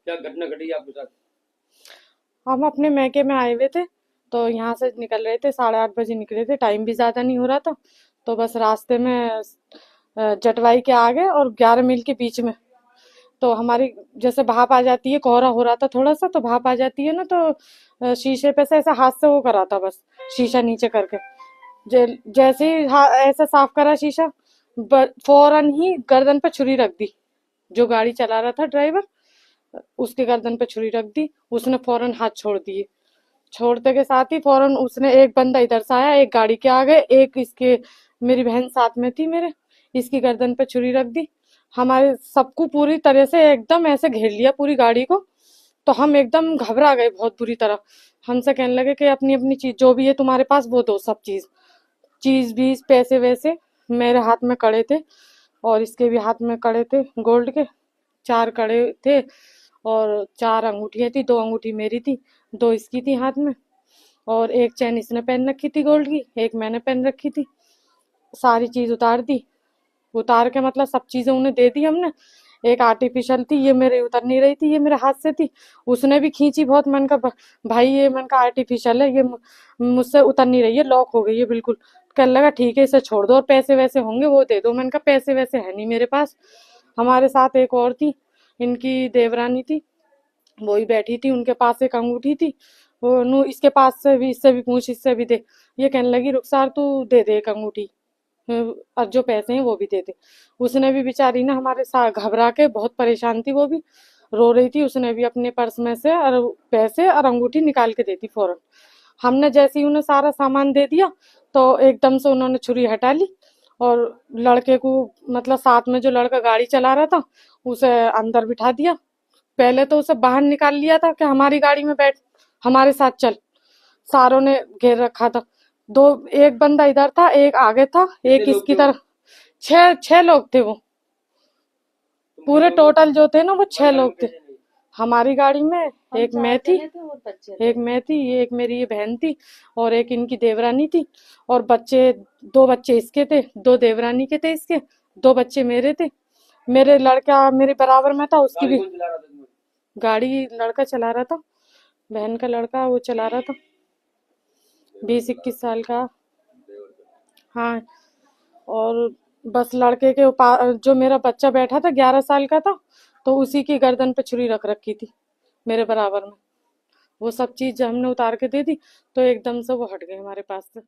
क्या घटना घटी आपके साथ? हम अपने मैके में आए हुए थे, तो यहाँ से निकल रहे थे, 8:30 बजे निकले थे, टाइम भी ज़्यादा नहीं हो रहा था। तो बस रास्ते में जटवाई के आगे और 11 मील के बीच में, तो हमारी जैसे भाप आ जाती है, कोहरा हो रहा था थोड़ा सा, तो भाप आ जाती है ना, तो शीशे पे से ऐसा हाथ से वो करा था बस, शीशा नीचे करके। जैसे ही ऐसा साफ करा शीशा, फौरन ही गर्दन पे छुरी रख दी। जो गाड़ी चला रहा था ड्राइवर, उसके गर्दन पे छुरी रख दी। उसने फौरन हाथ छोड़ दिए। छोड़ते के साथ ही फौरन उसने, एक बंदा इधर से आया, एक गाड़ी के आगे, एक इसके, मेरी बहन साथ में थी मेरे, इसकी गर्दन पे छुरी रख दी। हमारे सबको पूरी तरह से एकदम ऐसे घेर लिया पूरी गाड़ी को। तो हम एकदम घबरा गए बहुत बुरी तरह। हमसे कहने लगे कि अपनी अपनी चीज जो भी है तुम्हारे पास वो दो, सब चीज, चीज भी, पैसे वैसे। मेरे हाथ में कड़े थे और इसके भी हाथ में कड़े थे गोल्ड के, 4 कड़े थे। और 4 अंगूठियां थी, 2 अंगूठी मेरी थी, 2 इसकी थी हाथ में। और एक चैन इसने पहन रखी थी गोल्ड की, एक मैंने पहन रखी थी। सारी चीज उतार दी। उतार के मतलब सब चीजें उन्हें दे दी हमने। एक आर्टिफिशियल थी, ये मेरे उतर नहीं रही थी, ये मेरे हाथ से थी। उसने भी खींची बहुत। मन का भाई, ये मन का आर्टिफिशियल है, ये मुझसे उतर नहीं रही है, लॉक हो गई है बिल्कुल। कहने लगा ठीक है, इसे छोड़ दो, और पैसे वैसे होंगे वो दे दो। मैंने कहा पैसे वैसे है नहीं मेरे पास। हमारे साथ एक और थी, इनकी देवरानी थी, वो ही बैठी थी, उनके पास एक अंगूठी थी। वो नू, इसके पास से भी, इससे भी पूछ, इससे भी दे। ये कहने लगी रुखसार तू दे दे एक अंगूठी, और जो पैसे हैं वो भी दे दे। उसने भी बेचारी ना हमारे साथ घबरा के, बहुत परेशान थी वो भी, रो रही थी। उसने भी अपने पर्स में से और पैसे और अंगूठी निकाल के दे दी फौरन। हमने जैसे ही उन्हें सारा सामान दे दिया, तो एकदम से उन्होंने छुरी हटा ली। और लड़के को, मतलब साथ में जो लड़का गाड़ी चला रहा था, उसे अंदर बिठा दिया। पहले तो उसे बाहर निकाल लिया था कि हमारी गाड़ी में बैठ, हमारे साथ चल। सारों ने घेर रखा था। दो, एक बंदा इधर था, एक आगे था, कितने एक लोग थे इसकी वो? तरफ। छह छह लोग थे वो। तुम पूरे कितने लोग थे? टोटल जो थे ना, वो छह तुम्हारी गाड़ी लोग में थे। कैसे नहीं? हमारी गाड़ी में एक मैं थी, थे। एक मैं थी, एक मेरी ये बहन थी, और एक इनकी देवरानी थी। और बच्चे, 2 बच्चे इसके थे, 2 देवरानी के थे इसके, 2 बच्चे मेरे थे। मेरे लड़का मेरे बराबर में था, उसकी गाड़ी भी कौन चला रहा था तुम्हें? गाड़ी लड़का चला रहा था। बहन का लड़का वो चला रहा था, 20-21 साल का। हाँ। और बस लड़के के जो मेरा बच्चा बैठा था, 11 साल का था, तो उसी की गर्दन पे छुरी रख रखी थी मेरे बराबर में। वो सब चीज हमने उतार के दे दी, तो एकदम से वो हट गए हमारे पास से।